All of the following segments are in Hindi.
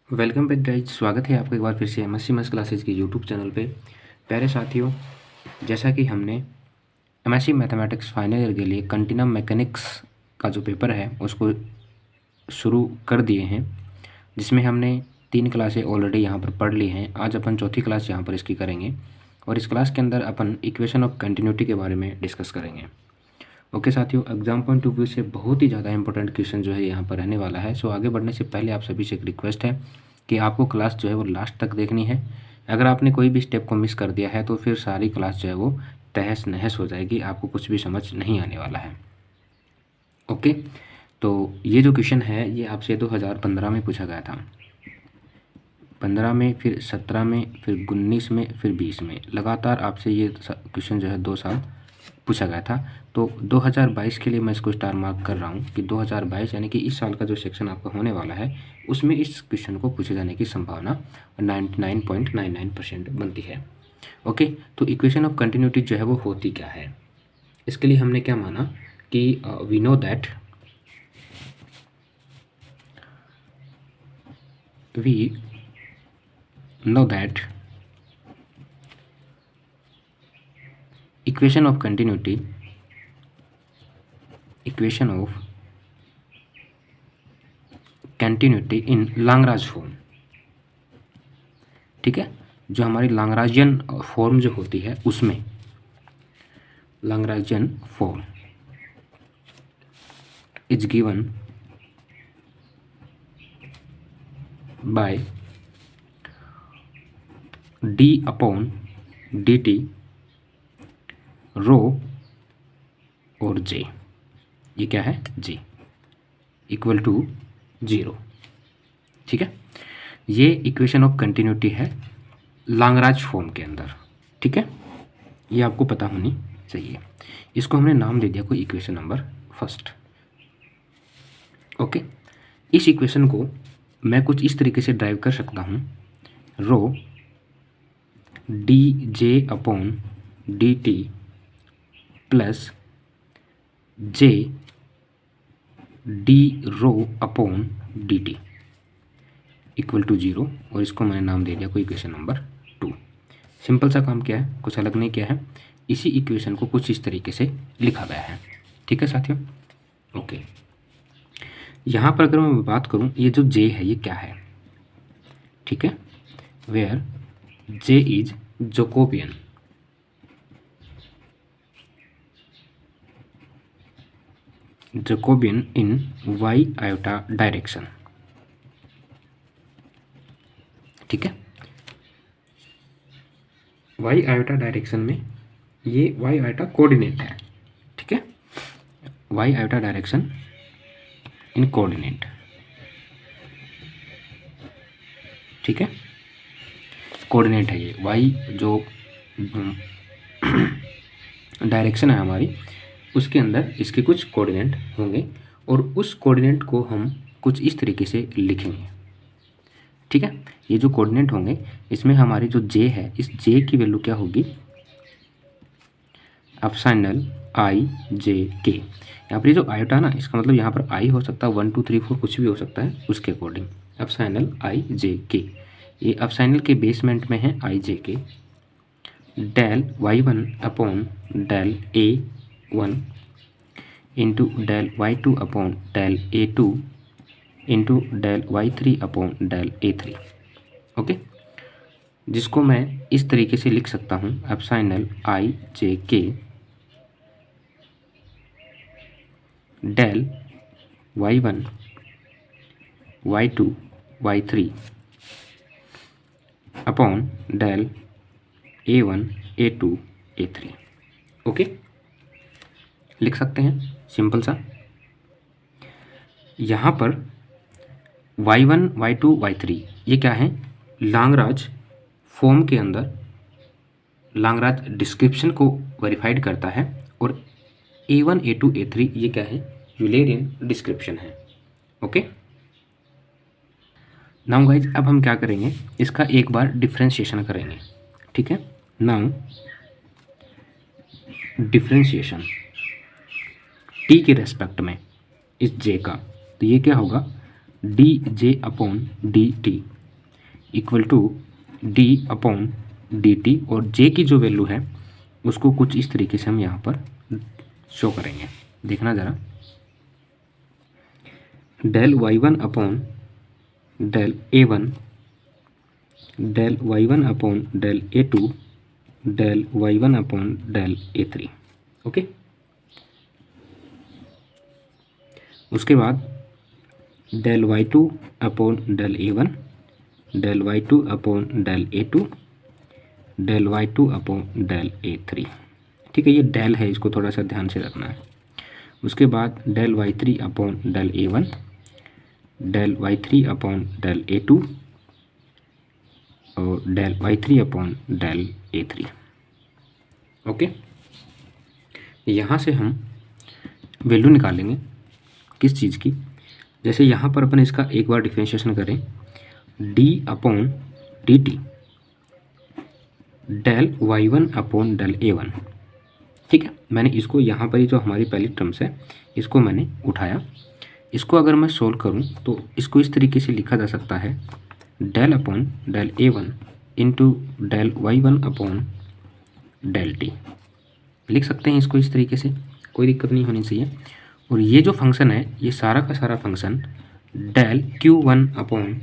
Welcome back guys. स्वागत है आपका एक बार फिर से एमएससी मैथ्स क्लासेज के यूट्यूब चैनल पे। प्यारे साथियों, जैसा कि हमने एमएससी मैथमेटिक्स फाइनल ईयर के लिए कंटिन्यूम मैकेनिक्स का जो पेपर है उसको शुरू कर दिए हैं, जिसमें हमने 3 क्लासें ऑलरेडी यहाँ पर पढ़ ली हैं। आज अपन चौथी क्लास यहाँ पर इसकी करेंगे और इस क्लास के अंदर अपन इक्वेशन ऑफ कंटिन्यूटी के बारे में डिस्कस करेंगे। ओके साथियों, एग्जाम पॉइंट ऑफ व्यू से बहुत ही ज़्यादा इंपॉर्टेंट क्वेश्चन जो है यहाँ पर रहने वाला है। सो आगे बढ़ने से पहले आप सभी से एक रिक्वेस्ट है कि आपको क्लास जो है वो लास्ट तक देखनी है। अगर आपने कोई भी स्टेप को मिस कर दिया है तो फिर सारी क्लास जो है वो तहस नहस हो जाएगी, आपको कुछ भी समझ नहीं आने वाला है। ओके, तो ये जो क्वेश्चन है ये आपसे 2015 में पूछा गया था, 15 में, फिर 17 में, फिर 19 में, फिर 20 में। लगातार आपसे ये क्वेश्चन जो है 2 साल पूछा गया था। तो 2022 के लिए मैं इसको स्टार मार्क कर रहा हूँ कि 2022 यानी कि इस साल का जो सेक्शन आपका होने वाला है उसमें इस क्वेश्चन को पूछे जाने की संभावना 99.99% बनती है। ओके, तो इक्वेशन ऑफ कंटिन्यूटी जो है वो होती क्या है, इसके लिए हमने क्या माना कि we know that equation of continuity in Lagrange form, ठीक है, जो हमारी लाग्रांजियन फॉर्म जो होती है उसमें Lagrangian form is given by d/dt rho और j, ये क्या है, j इक्वल टू 0। ठीक है, ये इक्वेशन ऑफ कंटिन्यूटी है लाग्रांज फॉर्म के अंदर। ठीक है, ये आपको पता होनी चाहिए। इसको हमने नाम दे दिया कोई इक्वेशन नंबर फर्स्ट। ओके, इस इक्वेशन को मैं कुछ इस तरीके से ड्राइव कर सकता हूँ, rho dj/dt plus j d/dt equal to 0, और इसको मैंने नाम दे दिया कोई इक्वेशन नंबर 2। सिंपल सा काम किया है, कुछ अलग नहीं किया है। इसी इक्वेशन को कुछ इस तरीके से लिखा गया है। ठीक है साथियों, ओके। यहाँ पर अगर मैं बात करूँ, ये जो j है ये क्या है, ठीक है, where j is Jacobian in y iota direction. ठीक है, y आयोटा डायरेक्शन में ये y आयोटा कोऑर्डिनेट है। ठीक है, y iota direction in coordinate. ठीक है, कोऑर्डिनेट है ये y जो डायरेक्शन है हमारी, उसके अंदर इसके कुछ कोऑर्डिनेट होंगे और उस कोऑर्डिनेट को हम कुछ इस तरीके से लिखेंगे। ठीक है, ये जो कोऑर्डिनेट होंगे इसमें हमारी जो j है, इस j की वैल्यू क्या होगी, एप्सिलॉन i j k। यहाँ पर ये जो आयोटा ना, इसका मतलब यहाँ पर i हो सकता है 1 2 3 4 कुछ भी हो सकता है, उसके according epsilon i j k। ये एप्सिलॉन के बेसमेंट में है i j k, del y1/del a1 into del y2/del a2 into del y3/del a3। Okay, जिसको मैं इस तरीके से लिख सकता हूँ, epsilon i j k del y1 y2 y3 upon del a1 a2 a3। Okay, लिख सकते हैं सिंपल सा। यहाँ पर y1 y2 y3 ये क्या है, लाग्रांज फॉर्म के अंदर लाग्रांज डिस्क्रिप्शन को वेरीफाइड करता है, और a1 a2 a3 ये क्या है, यूलरियन डिस्क्रिप्शन है। ओके, नाउ गाइज अब हम क्या करेंगे, इसका एक बार डिफ्रेंशिएशन करेंगे। ठीक है, नाउ डिफ्रेंशिएशन t के रेस्पेक्ट में इस j का, तो ये क्या होगा, dj/dt equal to D upon D T, और जे की जो वैल्यू है उसको कुछ इस तरीके से हम यहाँ पर शो करेंगे। देखना ज़रा, del y one upon del a one, del y one upon del a two, del y one upon del a three. Okay, उसके बाद del y two upon del a one, del y two upon del a two, del y two upon del a three. ठीक है, ये डेल है, इसको थोड़ा सा ध्यान से रखना है। उसके बाद del y three upon del a one, del y three upon del a two, और del y three upon del a three. Okay, यहाँ से हम वैल्यू निकालेंगे किस चीज़ की, जैसे यहाँ पर अपन इसका एक बार डिफरेंशिएशन करें, d upon D t del y one upon del a one. ठीक है, मैंने इसको यहाँ पर ही जो हमारी पहली टर्म्स है इसको मैंने उठाया। इसको अगर मैं सोल्व करूँ तो इसको इस तरीके से लिखा जा सकता है, del upon del a one into del y one upon del t. लिख सकते हैं इसको इस तरीके से, कोई दिक्कत नहीं होनी चाहिए। और ये जो फंक्शन है ये सारा का सारा function del q one upon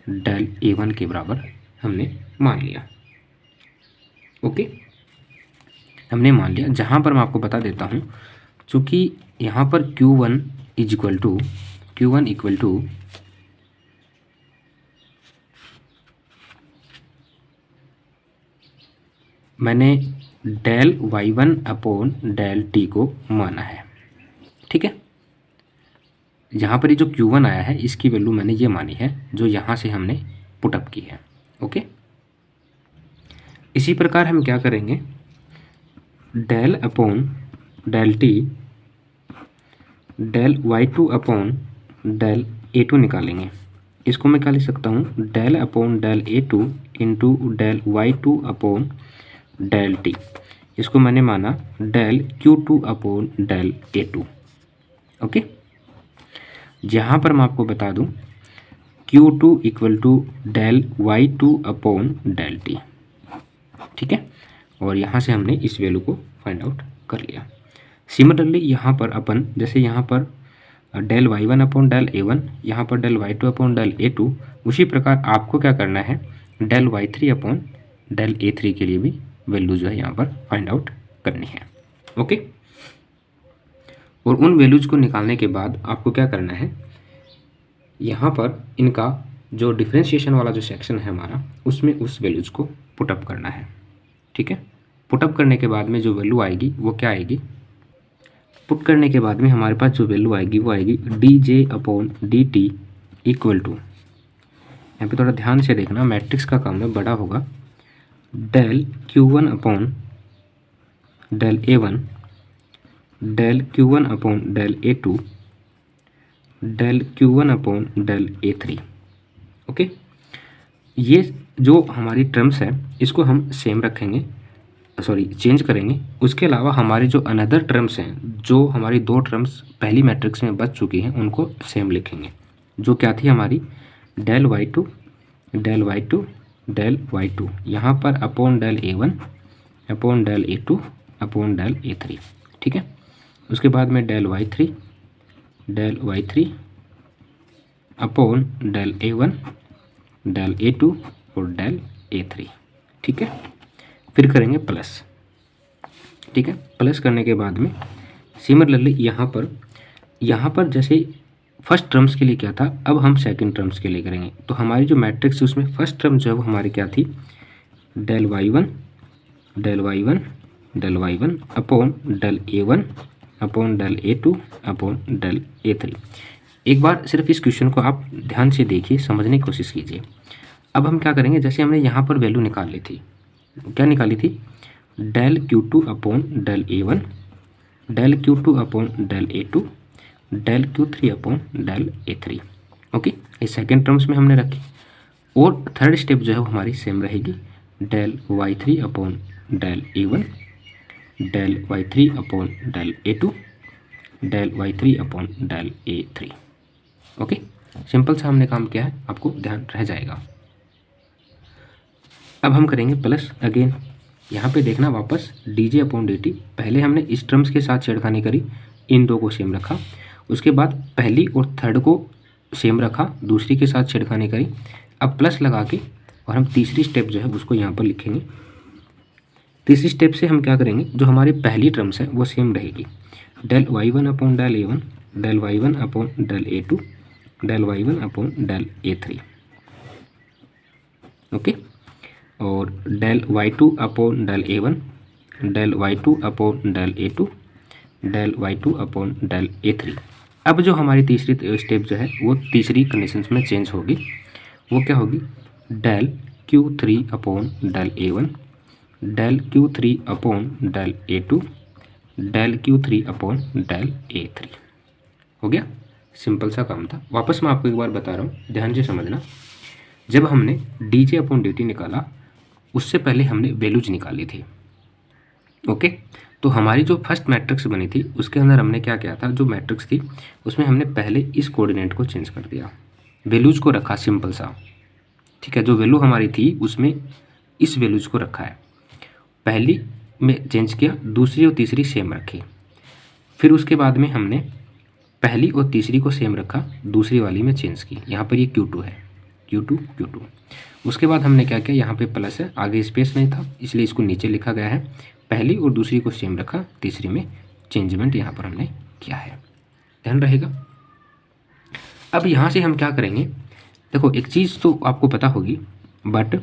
del a one के बराबर हमने मान लिया। ओके, हमने मान लिया। जहाँ पर मैं आपको बता देता हूँ, चूँकि यहाँ पर Q1 इक्वल टू मैंने del y one upon del t को माना है। ठीक है, यहाँ पर ये जो Q1 आया है इसकी वैल्यू मैंने ये मानी है जो यहाँ से हमने पुटअप की है। ओके, इसी प्रकार हम क्या करेंगे, del upon del t del y two upon del a two निकालेंगे। इसको मैं क्या लिख सकता हूँ, del upon del a two into del y two upon del t. इसको मैंने माना del q two upon del a two. Okay, जहाँ पर मैं आपको बता दूँ Q2 equal to del y two upon del t. ठीक है, और यहाँ से हमने इस वैल्यू को फाइंड आउट कर लिया। सिमिलरली यहाँ पर अपन जैसे यहाँ पर del y one upon del a one, यहाँ पर del y two upon del a two, उसी प्रकार आपको क्या करना है, del y three upon del a three के लिए भी वैल्यू जो है यहाँ पर फाइंड आउट करनी है। ओके, और उन वैल्यूज़ को निकालने के बाद आपको क्या करना है, यहाँ पर इनका जो डिफरेंशिएशन वाला जो सेक्शन है हमारा उसमें उस वैल्यूज़ को पुटअप करना है। ठीक है, पुटअप करने के बाद में जो वैल्यू आएगी वो क्या आएगी, पुट करने के बाद में हमारे पास जो वैल्यू आएगी वो आएगी d j upon D t equal to, यहाँ पे थोड़ा ध्यान से देखना, मैट्रिक्स का काम है बड़ा होगा, del q one upon del a one, del q one upon del a two, del q one upon del a three. Okay, ये जो हमारी टर्म्स है इसको हम सेम रखेंगे, चेंज करेंगे। उसके अलावा हमारी जो अनदर टर्म्स हैं, जो हमारी दो टर्म्स पहली मैट्रिक्स में बच चुकी हैं उनको सेम लिखेंगे, जो क्या थी हमारी del y two del y two del y two, यहाँ पर upon del a one upon del a two upon del a three. ठीक है, उसके बाद में del y three upon del a one del a two और डेल ए थ्री। ठीक है, फिर करेंगे प्लस। ठीक है, प्लस करने के बाद में सिमिलरली यहाँ पर जैसे फर्स्ट टर्म्स के लिए क्या था, अब हम सेकंड टर्म्स के लिए करेंगे। तो हमारी जो मैट्रिक्स है उसमें फर्स्ट टर्म जो है वो हमारी क्या थी, del y one upon del a one upon del a two upon del a three. एक बार सिर्फ इस क्वेश्चन को आप ध्यान से देखिए, समझने की कोशिश कीजिए। अब हम क्या करेंगे, जैसे हमने यहाँ पर वैल्यू निकाल ली थी, क्या निकाली थी, del q two upon del a one, del q two upon del a two, del q three upon del a three. Okay, ये सेकेंड टर्म्स में हमने रखी। और थर्ड स्टेप जो है वो हमारी सेम रहेगी, del y three upon del a one, del y three upon del a two, del y three upon del a three. Okay, simple सा हमने काम किया है, आपको ध्यान रह जाएगा। अब हम करेंगे प्लस अगेन, यहाँ पे देखना वापस dj अपॉन dt, पहले हमने इस टर्म्स के साथ छेड़खानी करी, इन दो को सेम रखा, उसके बाद पहली और थर्ड को सेम रखा, दूसरी के साथ छेड़खानी करी, अब प्लस लगा के और हम तीसरी स्टेप जो है उसको यहाँ पर लिखेंगे। तीसरी स्टेप से हम क्या करेंगे, जो हमारी पहली टर्म्स है वो सेम रहेगी, del y1 upon del a1, del y1 upon del a2, del y1 upon del a3, okay, और del y2 upon del a1, del y2 upon del a2, del y2 upon del a3। अब जो हमारी तीसरी स्टेप जो है वो तीसरी कंडीशंस में चेंज होगी, वो क्या होगी, del q3 upon del a1, del q3 upon del a2, del q3 upon del a3। हो गया, सिंपल सा काम था। वापस मैं आपको एक बार बता रहा हूँ, ध्यान से समझना। जब हमने dj अपॉन dt निकाला उससे पहले हमने वैल्यूज निकाली थी, ओके। तो हमारी जो फर्स्ट मैट्रिक्स बनी थी उसके अंदर हमने क्या किया था, जो मैट्रिक्स थी उसमें हमने पहले इस कोऑर्डिनेट को चेंज कर दिया, वैल्यूज को रखा सिंपल सा, ठीक है। जो वैल्यू हमारी थी उसमें इस वैल्यूज को रखा है, पहली में चेंज किया, दूसरी और तीसरी सेम रखी, फिर उसके बाद में हमने पहली और तीसरी को सेम रखा, दूसरी वाली में चेंज की, यहाँ पर ये Q2 है, Q2। उसके बाद हमने क्या किया, यहाँ पे प्लस है, आगे स्पेस नहीं था इसलिए इसको नीचे लिखा गया है, पहली और दूसरी को सेम रखा, तीसरी में चेंजमेंट यहाँ पर हमने किया है, ध्यान रहेगा। अब यहाँ से हम क्या करेंगे, देखो एक चीज़ तो आपको पता होगी, but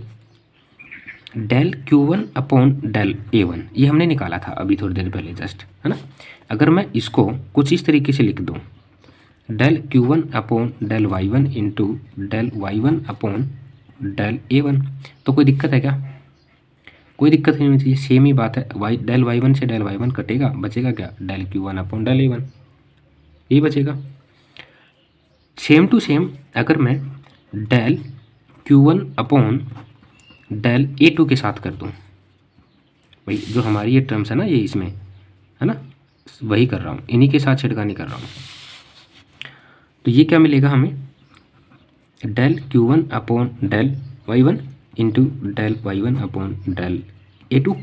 del Q1 upon del A1 ये हमने निकाला था अभी थोड़ी देर पहले जस्ट, है ना। अगर मैं इसको कुछ इस तरीके से लिख दूँ, del Q1 upon del y1 into del y1 upon del A1, तो कोई दिक्कत है क्या, कोई दिक्कत नहीं होनी चाहिए, सेम ही बात है, डेल y1 से डेल y1 कटेगा, बचेगा क्या, del Q1 upon del A1, यही बचेगा। सेम टू सेम अगर मैं del Q1 upon del A2 के साथ कर दूँ, भाई जो हमारी ये टर्म्स है ना, ये इसमें है ना, वही कर रहा हूँ, इन्हीं के साथ छिड़कानी कर रहा हूँ, तो ये क्या मिलेगा हमें, del Q1 upon del y1 into del y1 upon del A2।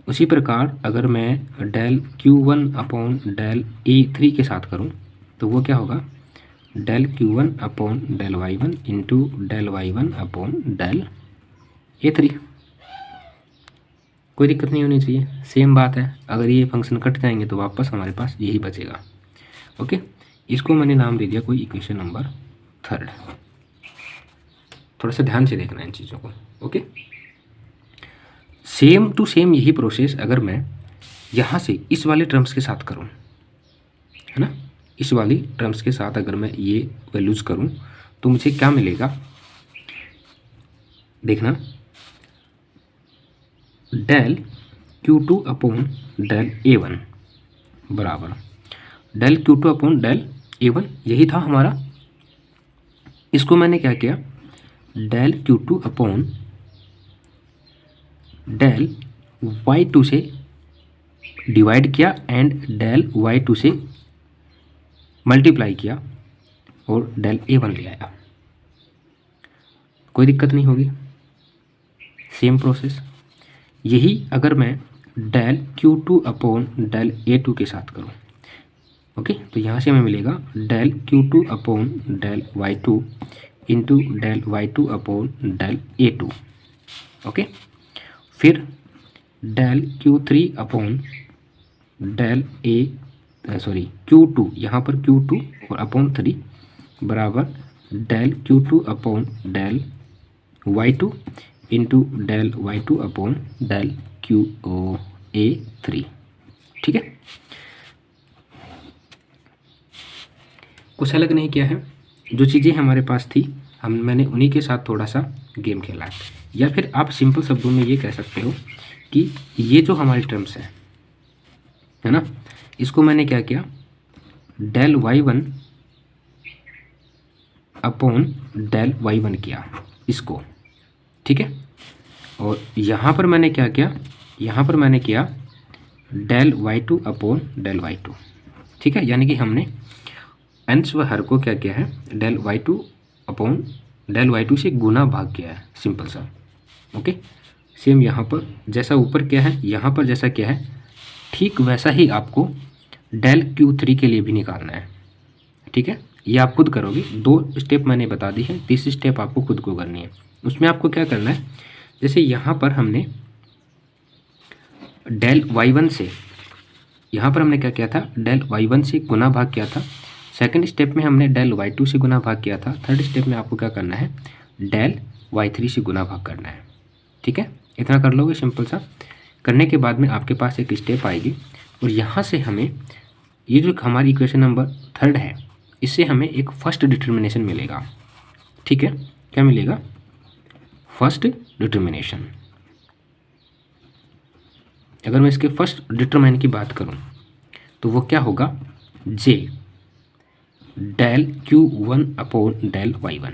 उसी प्रकार अगर मैं del Q1 upon del A3 के साथ करूं तो वो क्या होगा, del Q1 upon del y1 into del y1 upon del A3। कोई दिक्कत नहीं होनी चाहिए, सेम बात है। अगर ये फंक्शन कट जाएंगे तो वापस हमारे पास यही बचेगा, ओके। इसको मैंने नाम दे दिया कोई इक्वेशन नंबर 3। थोड़ा सा ध्यान से देखना इन चीज़ों को, ओके। सेम टू सेम यही प्रोसेस अगर मैं यहाँ से इस वाले टर्म्स के साथ करूँ, है ना, इस वाली टर्म्स के साथ अगर मैं ये वैल्यूज करूँ तो मुझे क्या मिलेगा, देखना, del Q2 upon del A1 बराबर del Q2 upon del A1, यही था हमारा। इसको मैंने क्या किया, del Q2 upon del y2 से डिवाइड किया एंड डेल y2 से मल्टीप्लाई किया और डेल A1 ले आया, कोई दिक्कत नहीं होगी, सेम प्रोसेस। यही अगर मैं del Q2 upon del A2 के साथ करूं, ओके, तो यहाँ से हमें मिलेगा del Q2 upon del y2 into del y2 upon del A2, okay. फिर del Q3 upon del Q2, यहाँ पर Q2 और अपॉन 3 बराबर del Q2 upon del y2 into del y2 upon del A3, ठीक है। कुछ अलग नहीं किया है, जो चीज़ें हमारे पास थी मैंने उन्हीं के साथ थोड़ा सा गेम खेला है। या फिर आप सिंपल शब्दों में ये कह सकते हो कि ये जो हमारी टर्म्स है ना, इसको मैंने क्या किया, del y1 upon del y1 किया इसको, ठीक है। और यहाँ पर मैंने क्या किया, यहाँ पर मैंने किया del y2 upon del y2, ठीक है। यानी कि हमने अंश व हर को क्या किया है, del y2 upon del y2 से गुना भाग किया है, सिंपल सा, ओके, सेम यहाँ पर जैसा ऊपर क्या है, यहाँ पर जैसा क्या है, ठीक वैसा ही आपको डेल Q3 के लिए भी निकालना है। ठीक है, ये आप खुद करोगे। 2 स्टेप मैंने बता दी है, तीसरी स्टेप आपको खुद को करनी है। उसमें आपको क्या करना है, जैसे यहाँ पर हमने डेल Y1 से, यहाँ पर हमने क्या किया था, डेल Y1 से गुना भाग किया था। सेकंड स्टेप में हमने डेल Y2 से गुना भाग किया था। थर्ड स्टेप में आपको क्या करना है, डेल Y3 से गुना भाग करना है। ठीक है, इतना कर लोगे सिंपल सा। करने के बाद में आपके पास एक स्टेप आएगी और यहाँ से हमें ये जो हमारी इक्वेशन नंबर 3 है, इससे हमें एक फर्स्ट डिटर्मिनेशन मिलेगा। ठीक है, क्या मिलेगा, फर्स्ट डिटर्मिनेशन। अगर मैं इसके फर्स्ट डिटरमाइन की बात करूं तो वो क्या होगा, j del Q1 upon del Y1।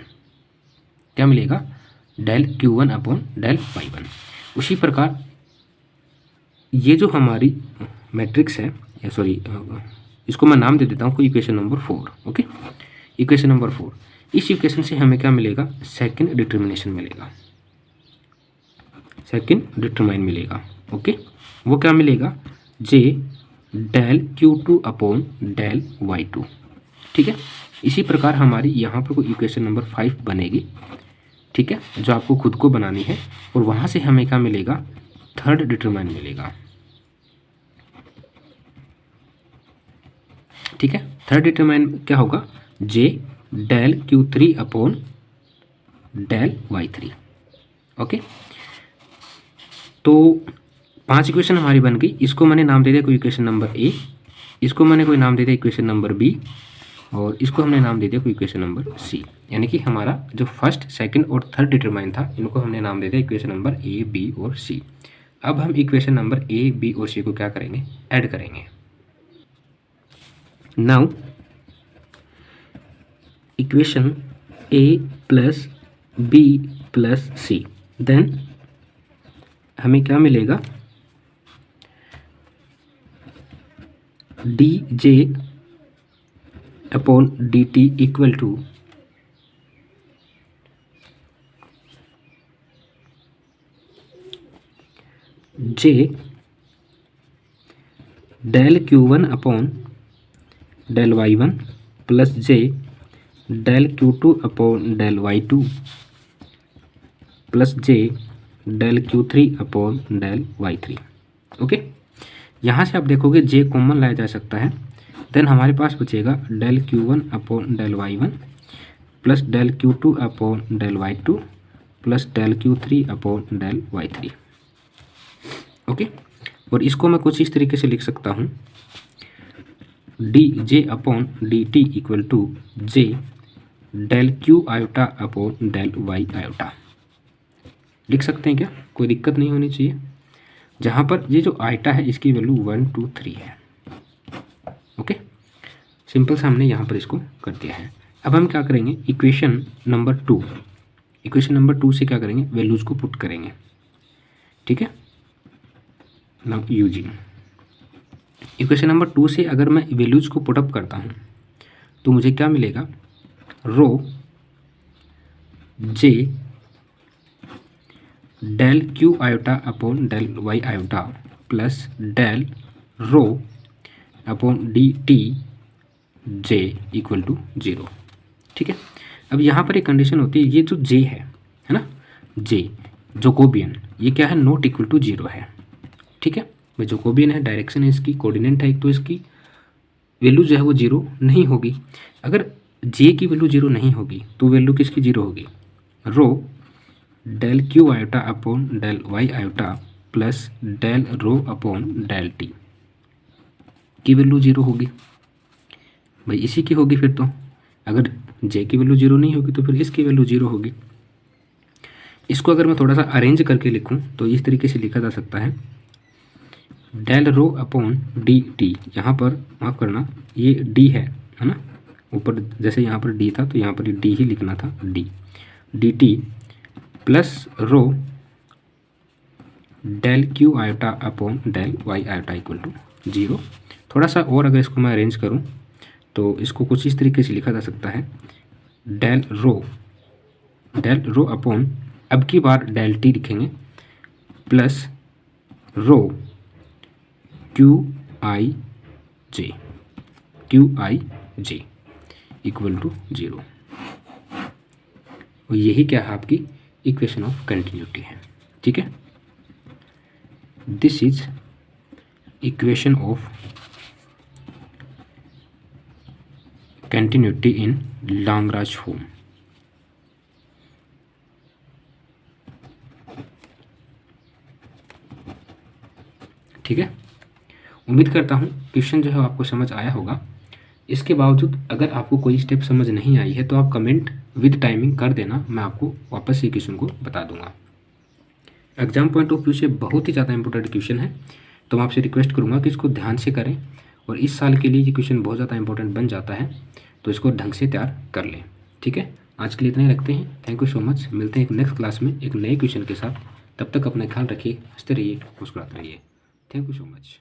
क्या मिलेगा, del Q1 upon del Y1। उसी प्रकार ये जो हमारी मैट्रिक्स है, या सॉरी इसको मैं नाम दे देता हूँ कोई equation number 4। Okay, equation number 4, इस इक्वेशन से हमें क्या मिलेगा, सेकंड डिटर्मिनेशन मिलेगा, सेकंड डिटरमाइन मिलेगा। ओके, वो क्या मिलेगा, जे del Q2 upon del Y2। ठीक है, इसी प्रकार हमारी यहाँ पर कोई इक्वेशन नंबर 5 बनेगी। ठीक है, जो आपको खुद को बनानी है, और वहाँ से हमें क्या मिलेगा, थर्ड डिटरमाइन मिलेगा। ठीक है, थर्ड डिटरमाइन क्या होगा, j del Q3 upon del Y3। Okay, तो 5 इक्वेशन हमारी बन गई। इसको मैंने नाम दे दिया कोई इक्वेशन नंबर A, इसको मैंने कोई नाम दे दिया इक्वेशन नंबर B, और इसको हमने नाम दे दिया कोई इक्वेशन नंबर C। यानी कि हमारा जो फर्स्ट, सेकंड और थर्ड डिटरमाइन था, इनको हमने नाम दे दिया इक्वेशन नंबर A, B और C। अब हम इक्वेशन नंबर A, B और C को क्या करेंगे, ऐड करेंगे। Now equation A plus B plus C, then हमें क्या मिलेगा, d j upon D t equal to j del Q1 upon del Y1 plus j del Q2 upon del Y2 plus j del Q3 upon del Y3। Okay, यहाँ से आप देखोगे जे कॉमन लाया जा सकता है, देन हमारे पास बचेगा del Q1 upon del Y1 plus del Q2 upon del Y2 plus del Q3 upon del Y3। Okay, और इसको मैं कुछ इस तरीके से लिख सकता हूँ, d j upon D t equal to j del Q iota upon del Y iota. लिख सकते हैं क्या, कोई दिक्कत नहीं होनी चाहिए। जहाँ पर ये जो आइटा है इसकी वैल्यू 1, 2, 3 है। ओके, सिंपल सा हमने यहाँ पर इसको कर दिया है। अब हम क्या करेंगे, इक्वेशन नंबर 2, इक्वेशन नंबर 2 से क्या करेंगे, वैल्यूज़ को पुट करेंगे। ठीक है, नाउ यूजिंग इक्वेशन नंबर 2 से अगर मैं वैल्यूज़ को पुटअप करता हूँ तो मुझे क्या मिलेगा, rho j del Q iota upon del Y iota plus del rho upon D t j equal to 0। ठीक है, अब यहाँ पर एक कंडीशन होती है, ये जो जे है ना, जे जोकोबियन, ये क्या है, नॉट इक्वल टू 0 है। ठीक है, भाई जोकोबियन है, डायरेक्शन है इसकी, कोऑर्डिनेट है, तो इसकी वैल्यू जो है वो 0 नहीं होगी। अगर जे की वैल्यू 0 नहीं होगी तो वैल्यू किसकी 0 होगी, rho del Q iota upon del Y iota plus del rho upon del t की वैल्यू 0 होगी। भाई इसी की होगी फिर तो, अगर जे की वैल्यू 0 नहीं होगी तो फिर इसकी वैल्यू 0 होगी। इसको अगर मैं थोड़ा सा अरेंज करके लिखूं तो इस तरीके से लिखा जा सकता है, del rho upon D t, यहाँ पर माफ़ करना ये डी है ना, ऊपर जैसे यहाँ पर डी था तो यहाँ पर डी ही लिखना था, d d t plus rho del Q iota upon del Y iota equal to 0। थोड़ा सा और अगर इसको मैं अरेंज करूं तो इसको कुछ इस तरीके से लिखा जा सकता है, डेल रो अपॉन अब की बार डेल टी लिखेंगे plus rho QIJ equal to 0। और यही क्या है आपकी इक्वेशन ऑफ कंटिन्यूटी है। ठीक है, this is equation of continuity in Lagrange form. ठीक है, उम्मीद करता हूँ क्वेश्चन जो है आपको समझ आया होगा। इसके बावजूद अगर आपको कोई स्टेप समझ नहीं आई है तो आप कमेंट विद टाइमिंग कर देना, मैं आपको वापस से क्वेश्चन को बता दूंगा। एग्जाम पॉइंट ऑफ व्यू से बहुत ही ज़्यादा इंपॉर्टेंट क्वेश्चन है, तो मैं आपसे रिक्वेस्ट करूँगा कि इसको ध्यान से करें और इस साल के लिए ये क्वेश्चन बहुत ज़्यादा इंपॉर्टेंट बन जाता है, तो इसको ढंग से तैयार कर लें। ठीक है, आज के लिए इतना ही रखते हैं। Thank you so much. मिलते हैं एक नेक्स्ट क्लास में एक नए क्वेश्चन के साथ। तब तक अपना ख्याल रखिए, हंसते रहिए, मुस्कुराते रहिए। Thank you so much.